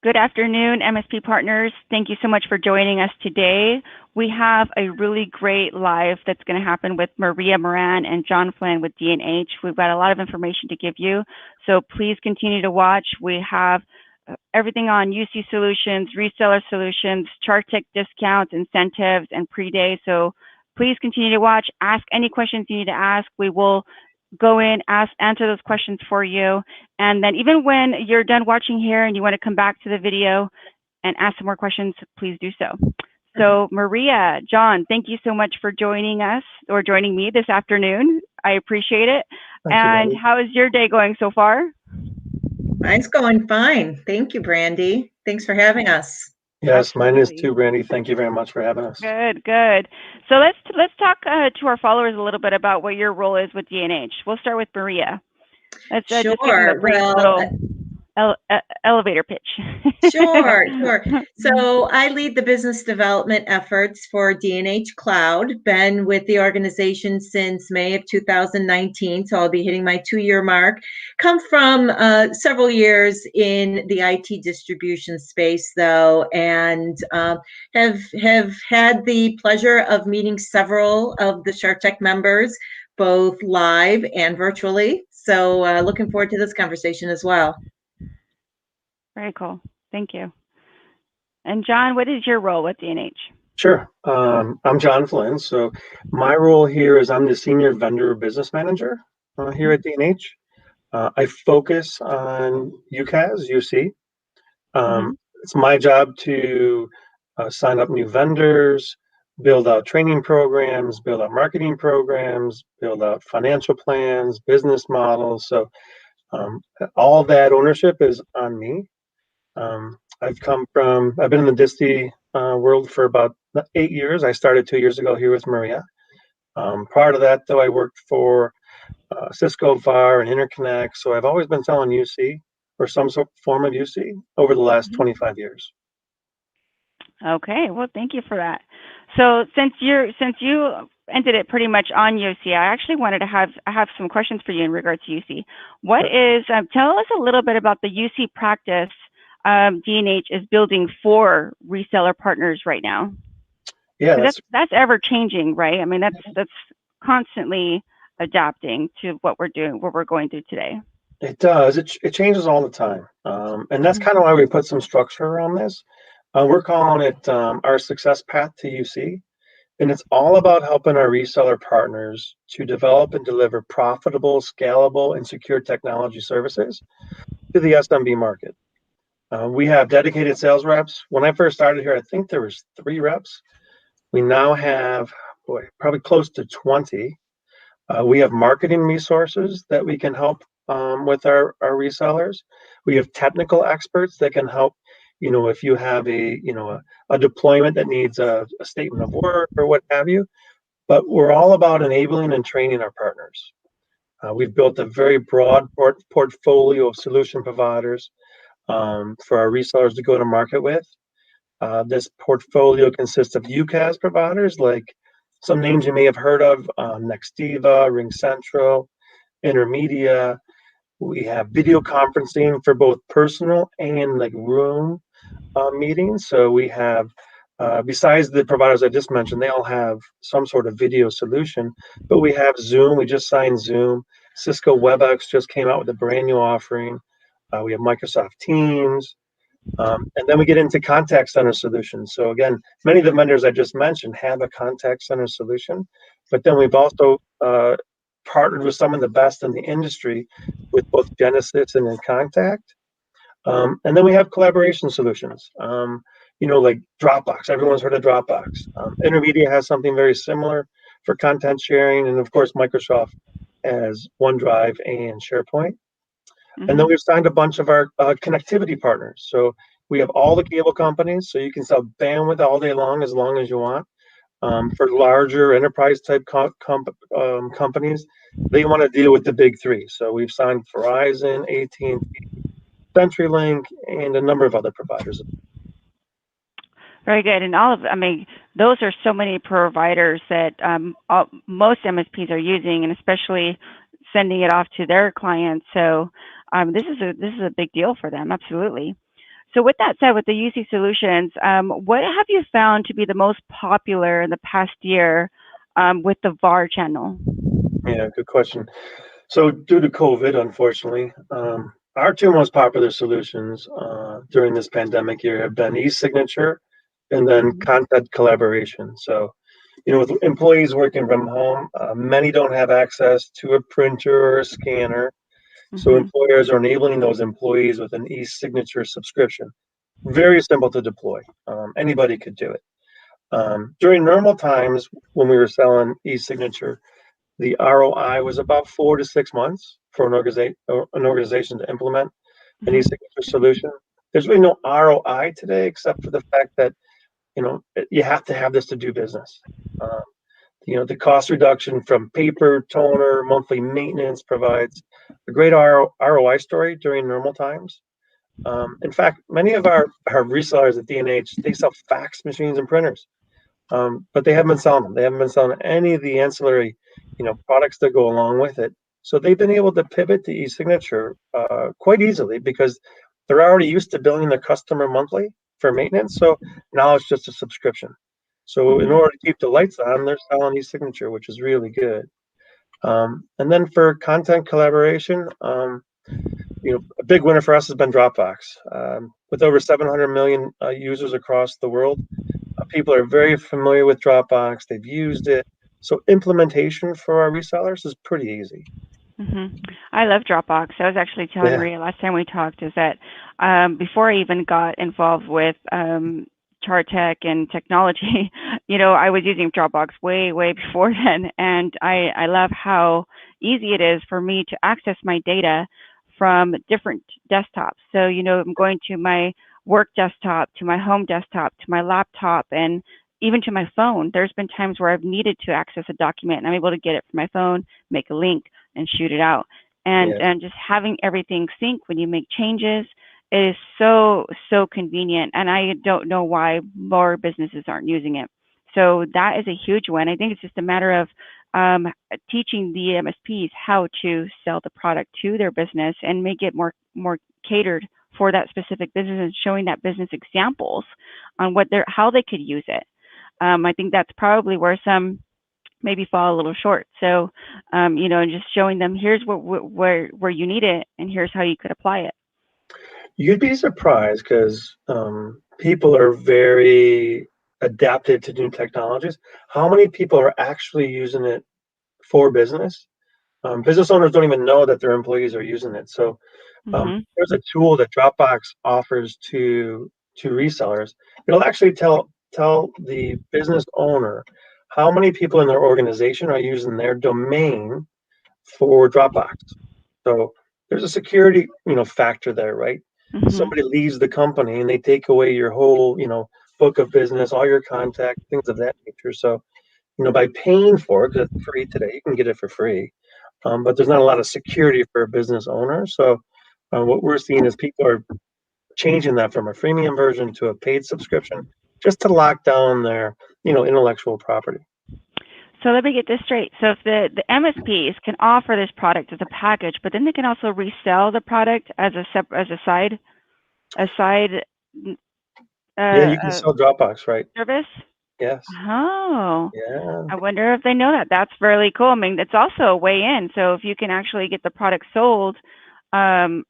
Good afternoon, MSP partners. Thank you so much for joining us today. We have a really great live that's going to happen with Maria Moran and John Flynn with D&H. We've got a lot of information to give you, so please continue to watch. We have everything on UC solutions, reseller solutions, CharTec discounts, incentives, and pre-day. So please continue to watch. Ask any questions you need to ask. We will go in, answer those questions for you. And then even when you're done watching here and you want to come back to the video and ask some more questions, please do so. So Maria, John, thank you so much for joining us or joining me this afternoon. I appreciate it. And how is your day going so far? Mine's going fine. Thank you, Brandy. Thanks for having us. Yes, mine is too, Brandy. Thank you very much for having us. Good, good. So let's talk to our followers a little bit about what your role is with D&H. We'll start with Maria. Let's just give them a brief little elevator pitch. Sure. So I lead the business development efforts for D&H Cloud. Been with the organization since May of 2019, so I'll be hitting my 2-year mark. Come from several years in the IT distribution space, though, and have had the pleasure of meeting several of the CharTec members, both live and virtually. So looking forward to this conversation as well. Very cool. Thank you. And John, what is your role with D&H? Sure. I'm John Flynn. So my role here is I'm the Senior Vendor Business Manager here at D&H. I focus on UCaaS, UC. It's my job to sign up new vendors, build out training programs, build out marketing programs, build out financial plans, business models. So all that ownership is on me. I've been in the DISTI world for about 8 years. I started 2 years ago here with Maria. Prior to that, though, I worked for Cisco, VAR, and Interconnect. So I've always been selling UC or some form of UC over the last 25 years. Okay, well, thank you for that. So since you ended it pretty much on UC, I actually wanted to have some questions for you in regards to UC. What is tell us a little bit about the UC practice D&H is building for reseller partners right now. Yeah, that's ever changing, right? I mean, that's constantly adapting to what we're doing, what we're going through today. It does. It changes all the time, and that's kind of why we put some structure around this. We're calling it our success path to UC, and it's all about helping our reseller partners to develop and deliver profitable, scalable, and secure technology services to the SMB market. We have dedicated sales reps. When I first started here, I think there was 3 reps. We now have, probably close to 20. We have marketing resources that we can help with our resellers. We have technical experts that can help. If you have a deployment that needs a statement of work or what have you. But we're all about enabling and training our partners. We've built a very broad portfolio of solution providers for our resellers to go to market with. This portfolio consists of UCaaS providers, like some names you may have heard of, Nextiva, RingCentral, Intermedia. We have video conferencing for both personal and room meetings. So we have, besides the providers I just mentioned, they all have some sort of video solution. But we have Zoom. We just signed Zoom. Cisco WebEx just came out with a brand new offering. We have Microsoft Teams. And then we get into contact center solutions. So again, many of the vendors I just mentioned have a contact center solution. But then we've also partnered with some of the best in the industry with both Genesys and InContact. And then we have collaboration solutions, like Dropbox. Everyone's heard of Dropbox. Intermedia has something very similar for content sharing. And of course, Microsoft has OneDrive and SharePoint. And then we've signed a bunch of our connectivity partners. So we have all the cable companies, so you can sell bandwidth all day long as you want. For larger enterprise type companies, they want to deal with the big 3. So we've signed Verizon, AT&T, CenturyLink, and a number of other providers. Very good. And those are so many providers that most MSPs are using, and especially sending it off to their clients. So this is a big deal for them. Absolutely. So with that said, with the UC solutions, what have you found to be the most popular in the past year with the VAR channel? Yeah, good question. So due to COVID, unfortunately, our two most popular solutions during this pandemic year have been e-signature and then Mhm. content collaboration. So, with employees working from home, many don't have access to a printer or a scanner. So Mhm. employers are enabling those employees with an e-signature subscription. Very simple to deploy. Anybody could do it. During normal times when we were selling e-signature, the ROI was about 4 to 6 months for an organization to implement an Mhm. e-signature solution. There's really no ROI today except for the fact that you have to have this to do business. Um, the cost reduction from paper, toner, monthly maintenance provides a great ROI story during normal times. In fact, many of our resellers at D&H, they sell fax machines and printers, but they haven't been selling them. They haven't been selling any of the ancillary, products that go along with it. So they've been able to pivot to e-signature quite easily because they're already used to billing their customer monthly for maintenance. So now it's just a subscription. So in Mhm. order to keep the lights on, they're selling e-signature, which is really good. And then for content collaboration, a big winner for us has been Dropbox. With over 700 million users across the world, people are very familiar with Dropbox. They've used it. So implementation for our resellers is pretty easy. I love Dropbox. I was actually telling Yeah, Maria last time we talked is that before I even got involved with CharTec and technology, I was using Dropbox way, way before then, and I love how easy it is for me to access my data from different desktops. So, I'm going to my work desktop, to my home desktop, to my laptop, and even to my phone. There's been times where I've needed to access a document and I'm able to get it from my phone, make a link, and shoot it out. And yeah. just having everything sync when you make changes is so convenient. And I don't know why more businesses aren't using it. So that is a huge win. I think it's just a matter of teaching the MSPs how to sell the product to their business and make it more catered for that specific business and showing that business examples on how they could use it. I think that's probably where some maybe fall a little short. So, and just showing them here's where you need it, and here's how you could apply it. You'd be surprised because people are very adapted to new technologies. How many people are actually using it for business? Business owners don't even know that their employees are using it. So Hmm. there's a tool that Dropbox offers to resellers. It'll actually tell the business owner how many people in their organization are using their domain for Dropbox. So there's a security, factor there, right? Hmm. Somebody leaves the company and they take away your whole, book of business, all your contact, things of that nature. So, by paying for it, because it's free today, you can get it for free. But there's not a lot of security for a business owner. So what we're seeing is people are changing that from a freemium version to a paid subscription just to lock down their, intellectual property. So let me get this straight. So if the MSPs can offer this product as a package, but then they can also resell the product as a side Yeah, you can uh, sell Dropbox, right? service. Yes. Oh, Yeah. I wonder if they know that. That's really cool. I mean, it's also a way in. So if you can actually get the product sold, and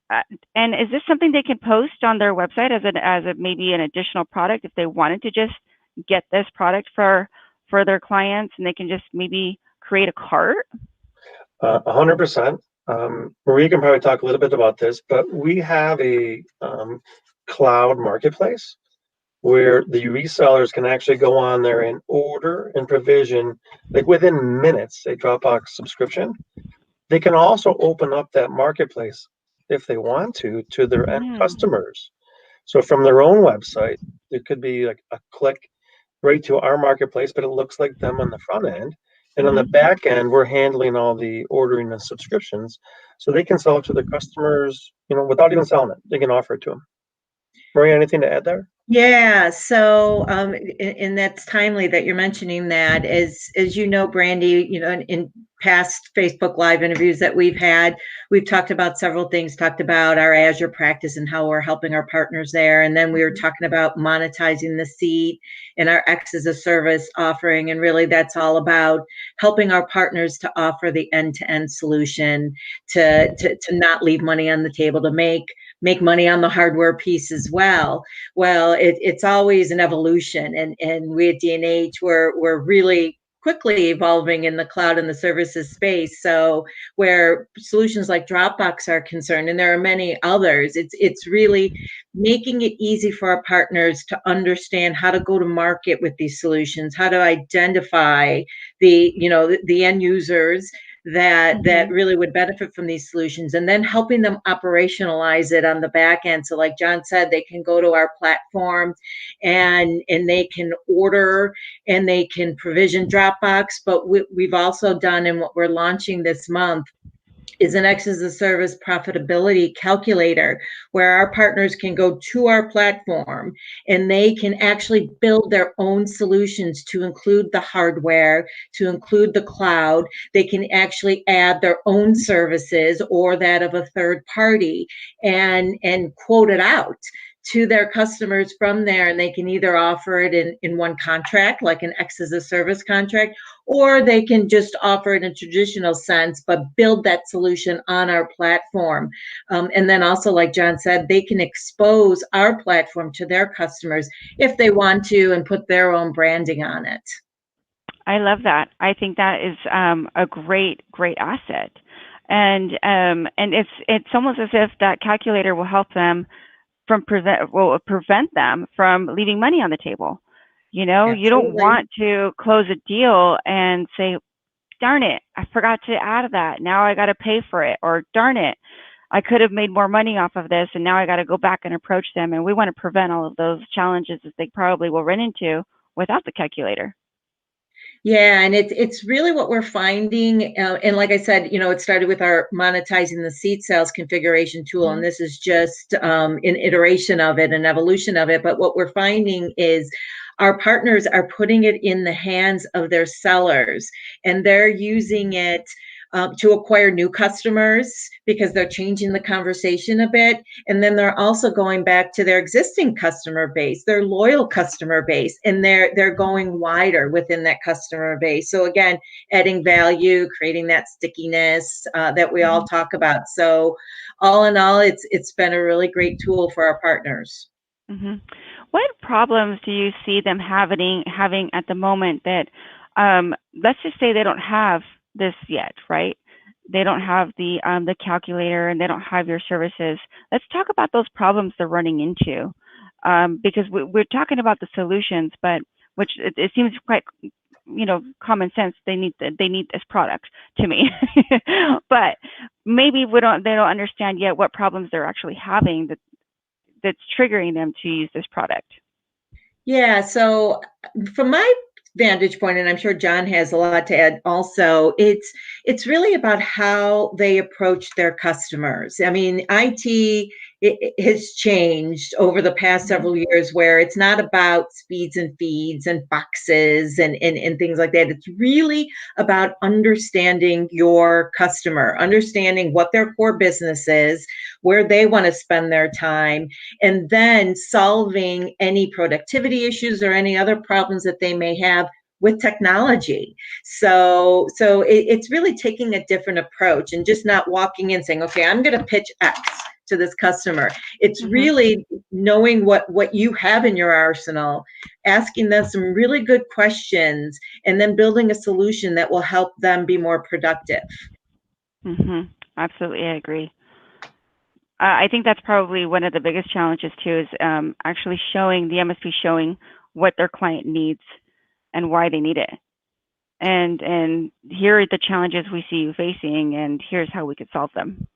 is this something they can post on their website as a maybe an additional product if they wanted to just get this product for their clients, and they can just maybe create a cart? 100%. Marie can probably talk a little bit about this, but we have a cloud marketplace where the resellers can actually go on there and order and provision, like within minutes, a Dropbox subscription. They can also open up that marketplace if they want to their end Mm. customers. So from their own website, it could be like a click right to our marketplace, but it looks like them on the front end. And on the Hmm. back end, we're handling all the ordering and subscriptions. So they can sell it to their customers, without even selling it. They can offer it to them. Maria, anything to add there? Yeah, so and that's timely that you're mentioning that. As you know, Brandy, in past Facebook Live interviews that we've talked about several things, talked about our Azure practice and how we're helping our partners there. And then we were talking about monetizing the seat and our X as a service offering. And really that's all about helping our partners to offer the end-to-end solution, to not leave money on the table, to make money on the hardware piece as well. Well, it's always an evolution, and we at D&H we're really quickly evolving in the cloud and the services space. So where solutions like Dropbox are concerned, and there are many others, it's really making it easy for our partners to understand how to go to market with these solutions, how to identify the end users that really would benefit from these solutions, and then helping them operationalize it on the back end. So like John said, they can go to our platform and they can order and they can provision Dropbox. But we've also done, and what we're launching this month, is an X as a service profitability calculator, where our partners can go to our platform and they can actually build their own solutions to include the hardware, to include the cloud. They can actually add their own services or that of a third party and quote it out to their customers from there. And they can either offer it in one contract, like an X as a service contract, or they can just offer it in a traditional sense, but build that solution on our platform. And then also, like John said, they can expose our platform to their customers if they want to and put their own branding on it. I love that. I think that is a great asset, and it's almost as if that calculator will help them prevent them from leaving money on the table. You don't Absolutely. want to close a deal and say, darn it, I forgot to add that. Now I got to pay for it. Or darn it, I could have made more money off of this and now I got to go back and approach them. And we want to prevent all of those challenges that they probably will run into without the calculator. Yeah, and it's really what we're finding. And like I said, it started with our monetizing the seat sales configuration tool, and this is just an iteration of it, an evolution of it. But what we're finding is our partners are putting it in the hands of their sellers, and they're using it to acquire new customers because they're changing the conversation a bit. And then they're also going back to their existing customer base, their loyal customer base, and they're going wider within that customer base. So again, adding value, creating that stickiness that we all talk about. So all in all, it's been a really great tool for our partners. What problems do you see them having at the moment that, let's just say they don't have this yet, right? They don't have the calculator and they don't have your services. Let's talk about those problems they're running into, because we're talking about the solutions, but which it seems quite common sense. They need this product to me, but maybe they don't understand yet what problems they're actually having that's triggering them to use this product. Yeah, so from my vantage point, and I'm sure John has a lot to add also, it's really about how they approach their customers. I mean, IT has changed over the past several years, where it's not about speeds and feeds and boxes and things like that. It's really about understanding your customer, understanding what their core business is, where they want to spend their time, and then solving any productivity issues or any other problems that they may have with technology. So it's really taking a different approach and just not walking in saying, okay, I'm going to pitch X to this customer. It's really knowing what you have in your arsenal, asking them some really good questions, and then building a solution that will help them be more productive. Absolutely, I agree. I think that's probably one of the biggest challenges too, is actually showing the MSP showing what their client needs and why they need it. And here are the challenges we see you facing, and here's how we could solve them.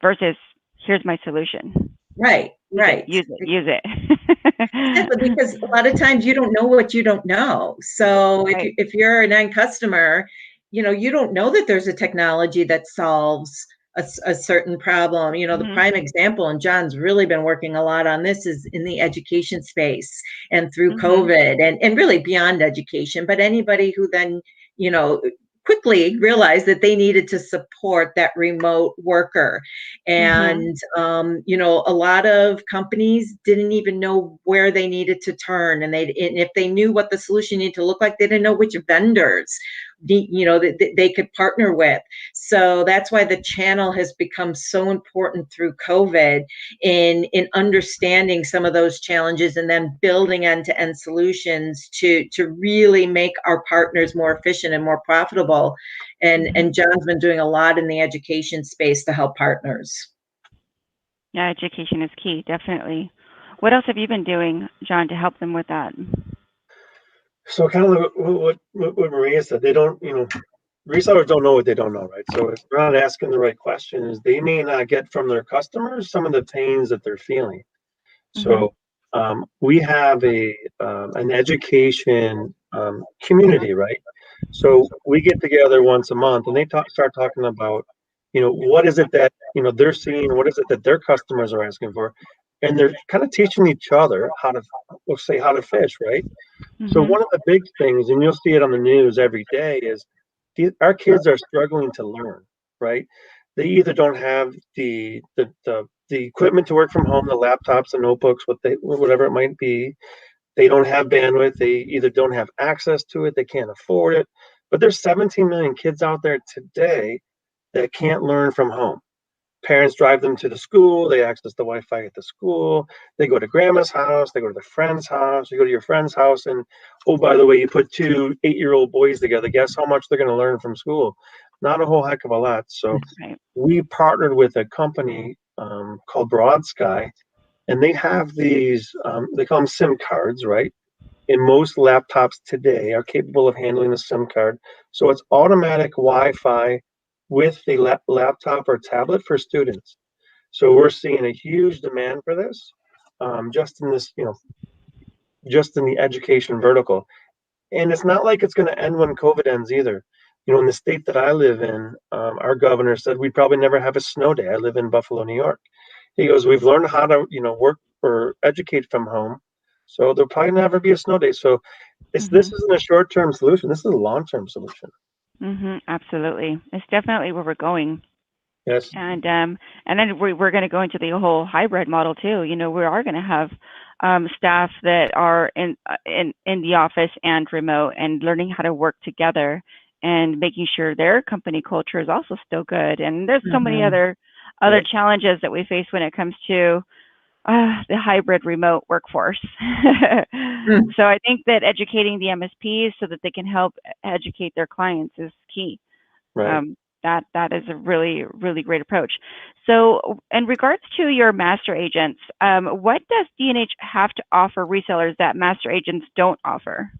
Versus, here's my solution. Right. Use it. Exactly, because a lot of times you don't know what you don't know. So if you're an end customer, you don't know that there's a technology that solves a certain problem. You know, the prime example, and John's really been working a lot on this, is in the education space and through COVID and really beyond education. But anybody who then, you know, quickly realized that they needed to support that remote worker. And, you know, a lot of companies didn't even know where they needed to turn. And if they knew what the solution needed to look like, they didn't know which vendors, you know, that they could partner with. So that's why the channel has become so important through COVID in understanding some of those challenges and then building end-to-end solutions to really make our partners more efficient and more profitable. And John's been doing a lot in the education space to help partners. Yeah, education is key, definitely. What else have you been doing, John, to help them with that? So kind of what Maria said, they don't, you know, resellers don't know what they don't know, right? So if they're not asking the right questions, they may not get from their customers some of the pains that they're feeling. So we have an education community, right? So we get together once a month, and they start talking about, you know, what is it that, you know, they're seeing, what is it that their customers are asking for, and they're kind of teaching each other how to, we'll say, how to fish, right? So one of the big things, and you'll see it on the news every day, is our kids are struggling to learn, right? They either don't have the equipment to work from home, the laptops, the notebooks, whatever it might be. They don't have bandwidth. They either don't have access to it, they can't afford it. But there's 17 million kids out there today that can't learn from home. Parents drive them to the school, they access the Wi-Fi at the school, they go to grandma's house, they go to their friend's house, you go to your friend's house, and oh, by the way, you put two 8-year-old boys together, guess how much they're going to learn from school? Not a whole heck of a lot. So we partnered with a company called Broad Sky, and they have these, they call them SIM cards, right? And most laptops today are capable of handling a SIM card. So it's automatic Wi-Fi with the laptop or tablet for students. So we're seeing a huge demand for this, just in this, you know, just in the education vertical. And it's not like it's going to end when COVID ends either. You know, in the state that I live in, our governor said we'd probably never have a snow day. I live in Buffalo, New York. He goes, we've learned how to, you know, work or educate from home. So there'll probably never be a snow day. So this isn't a short-term solution. This is a long-term solution. Absolutely. It's definitely where we're going. Yes. And then we're going to go into the whole hybrid model too. You know, we are going to have staff that are in the office and remote, and learning how to work together and making sure their company culture is also still good. And there's so many other challenges that we face when it comes to the hybrid remote workforce. So I think that educating the MSPs so that they can help educate their clients is key. Right. That is a really, really great approach. So in regards to your master agents, what does D&H have to offer resellers that master agents don't offer?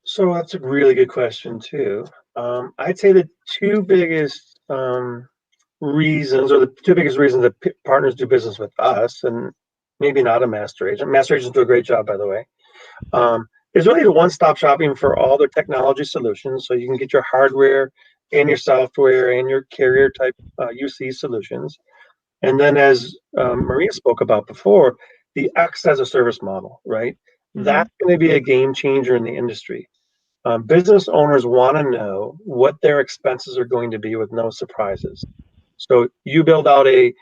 So that's a really good question too. I'd say the two biggest reasons, or the two biggest reasons that partners do business with us, and maybe not a master agent. Master agents do a great job, by the way. Is really the one-stop shopping for all their technology solutions. So you can get your hardware and your software and your carrier type UC solutions. And then, as Maria spoke about before, the X as a service model, right? That's going to be a game changer in the industry. Business owners want to know what their expenses are going to be with no surprises. So you build out a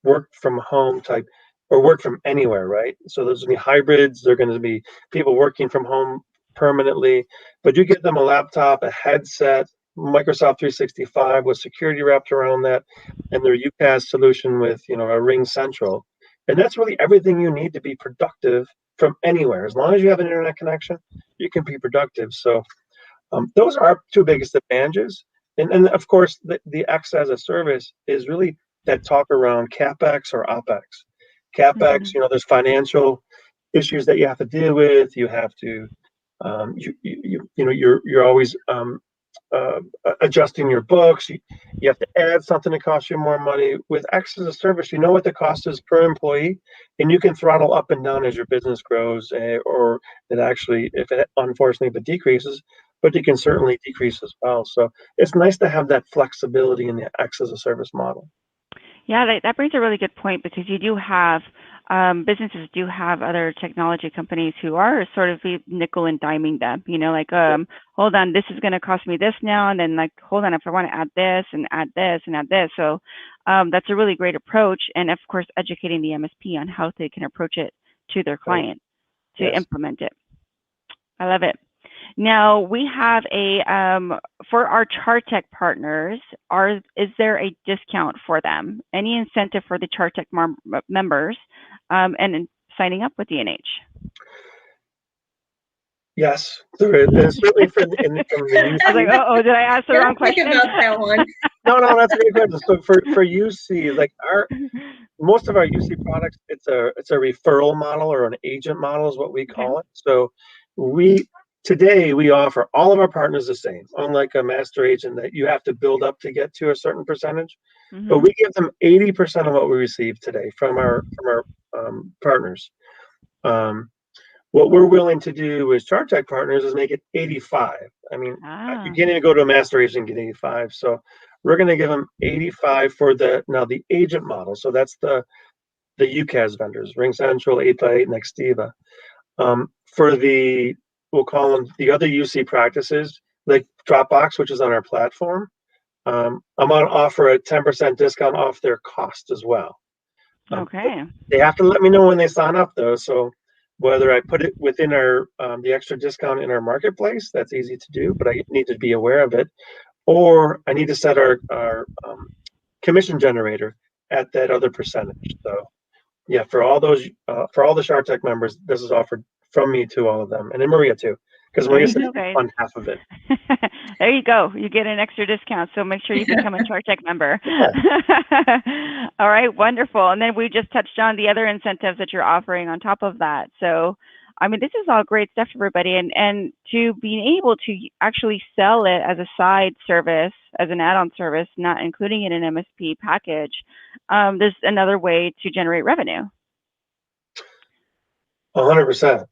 work from home type, or work from anywhere, right? So there's going to be hybrids. They're going to be people working from home permanently, but you give them a laptop, a headset, Microsoft 365 with security wrapped around that, and their UCaaS solution with, you know, a Ring Central. And that's really everything you need to be productive from anywhere. As long as you have an internet connection, you can be productive. So those are our two biggest advantages. And of course, the X as a service is really that talk around CapEx or OpEx. CapEx, you know, there's financial issues that you have to deal with. You have to, you're always adjusting your books. You have to add something that costs you more money. With X as a service, you know what the cost is per employee, and you can throttle up and down as your business grows, or it actually, if it unfortunately if it decreases. but you can certainly decrease as well. So it's nice to have that flexibility in the X as a service model. Yeah, that brings a really good point, because you do have businesses do have other technology companies who are sort of nickel and diming them, like, hold on, this is going to cost me this now, and then like, hold on, if I want to add this and add this and add this. So that's a really great approach. And of course, educating the MSP on how they can approach it to their client to implement it. I love it. Now we have a for our CharTec partners. Is there a discount for them? Any incentive for the CharTec members and signing up with DNH? Yes, there is. Certainly from the UC. I was like, oh, did I ask the wrong question? Think about that one. No, that's a great question. So for UC, like most of our UC products, it's a referral model, or an agent model is what we call it. So today we offer all of our partners the same, unlike a master agent that you have to build up to get to a certain percentage. But we give them 80% of what we receive today from our partners. What we're willing to do as CharTec partners is make it 85. I mean, you can't even go to a master agent and get 85. So we're going to give them 85 for the agent model. So that's the UCaaS vendors, RingCentral, 8x8, Nextiva. For we'll call them the other UC practices, like Dropbox, which is on our platform, I'm going to offer a 10% discount off their cost as well. Okay. They have to let me know when they sign up, though. So whether I put it within our the extra discount in our marketplace, that's easy to do, but I need to be aware of it, or I need to set our commission generator at that other percentage. So yeah, for all the CharTec members, this is offered from me to all of them, and in Maria too, because Maria said on half of it. There you go. You get an extra discount, so make sure you become a CharTec member. All right, wonderful. And then we just touched on the other incentives that you're offering on top of that. So, I mean, this is all great stuff, everybody. And to be able to actually sell it as a side service, as an add-on service, not including it in an MSP package, there's another way to generate revenue. 100%.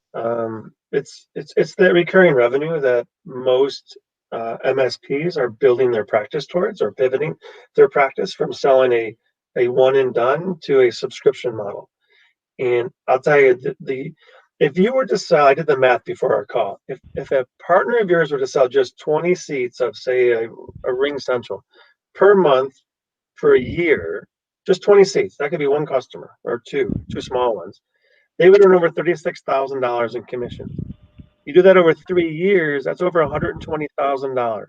It's that recurring revenue that most MSPs are building their practice towards, or pivoting their practice from selling a one and done to a subscription model. And I'll tell you, if you were to sell, I did the math before our call. If a partner of yours were to sell just 20 seats of, say, a RingCentral per month for a year, just 20 seats, that could be one customer or two small ones, they would earn over $36,000 in commission. You do that over 3 years, that's over $120,000.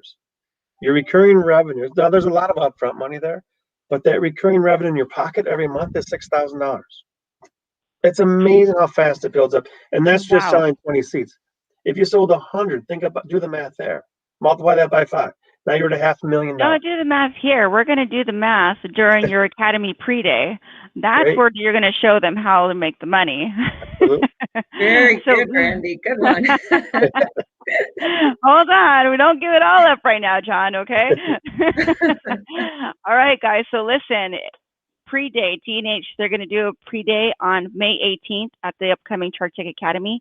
Your recurring revenue, now there's a lot of upfront money there, but that recurring revenue in your pocket every month is $6,000. It's amazing how fast it builds up. And that's just selling 20 seats. If you sold 100, do the math there. Multiply that by 5. Now you're at $500,000. Don't do the math here. We're going to do the math during your Academy pre-day. That's where you're going to show them how to make the money. Absolutely. Very good, Randy. Good one. Hold on. We don't give it all up right now, John, okay? All right, guys. So listen, pre-day, DNH, they're going to do a pre-day on May 18th at the upcoming CharTec Academy.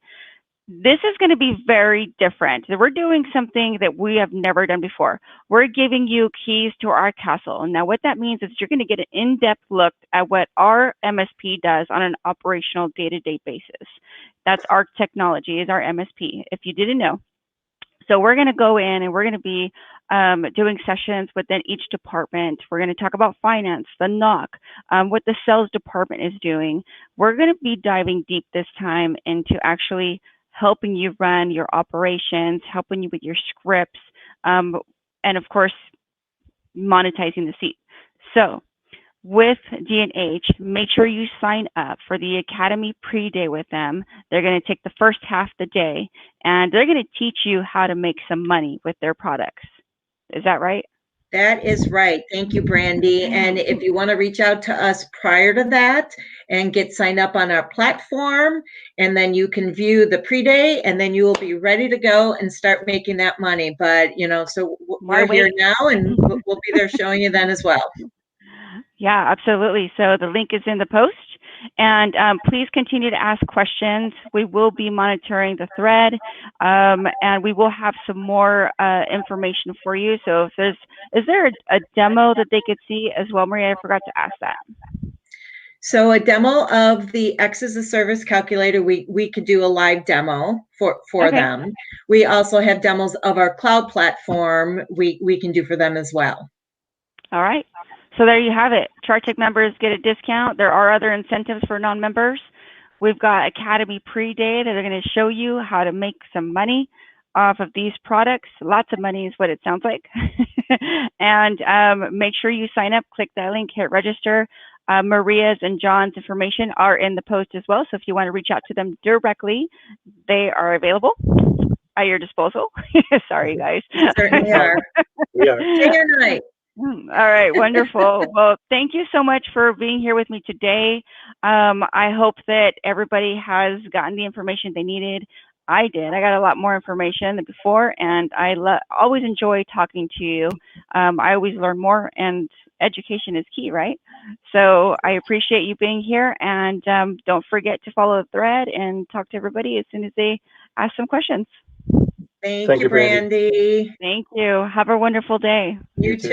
This is going to be very different. We're doing something that we have never done before. We're giving you keys to our castle. Now, what that means is you're going to get an in-depth look at what our MSP does on an operational day-to-day basis. That's our technology, is our MSP, if you didn't know. So we're going to go in and we're going to be doing sessions within each department. We're going to talk about finance, the NOC, what the sales department is doing. We're going to be diving deep this time into actually helping you run your operations, helping you with your scripts, and of course, monetizing the seat. So with DNH, make sure you sign up for the Academy pre-day with them. They're going to take the first half of the day, and they're going to teach you how to make some money with their products. Is that right? That is right. Thank you, Brandy. And if you want to reach out to us prior to that and get signed up on our platform, and then you can view the pre-day, and then you will be ready to go and start making that money. But, so we're here now, and we'll be there showing you then as well. Yeah, absolutely. So the link is in the post. And please continue to ask questions. We will be monitoring the thread, and we will have some more information for you. So if is there a demo that they could see as well, Maria? I forgot to ask that. So a demo of the X as a service calculator, we could do a live demo for Okay. them. We also have demos of our cloud platform we can do for them as well. All right. So there you have it. CharTec members get a discount. There are other incentives for non-members. We've got Academy Pre-Day that are going to show you how to make some money off of these products. Lots of money is what it sounds like. And make sure you sign up, click that link, hit register. Maria's and John's information are in the post as well. So if you want to reach out to them directly, they are available at your disposal. Sorry, guys. Certainly are. Yeah. Day or night. All right, wonderful. Well, thank you so much for being here with me today. I hope that everybody has gotten the information they needed. I did. I got a lot more information than before, and I always enjoy talking to you. I always learn more, and education is key, right? So I appreciate you being here, and don't forget to follow the thread and talk to everybody as soon as they ask some questions. Thank you, Brandy. Thank you. Have a wonderful day. You too.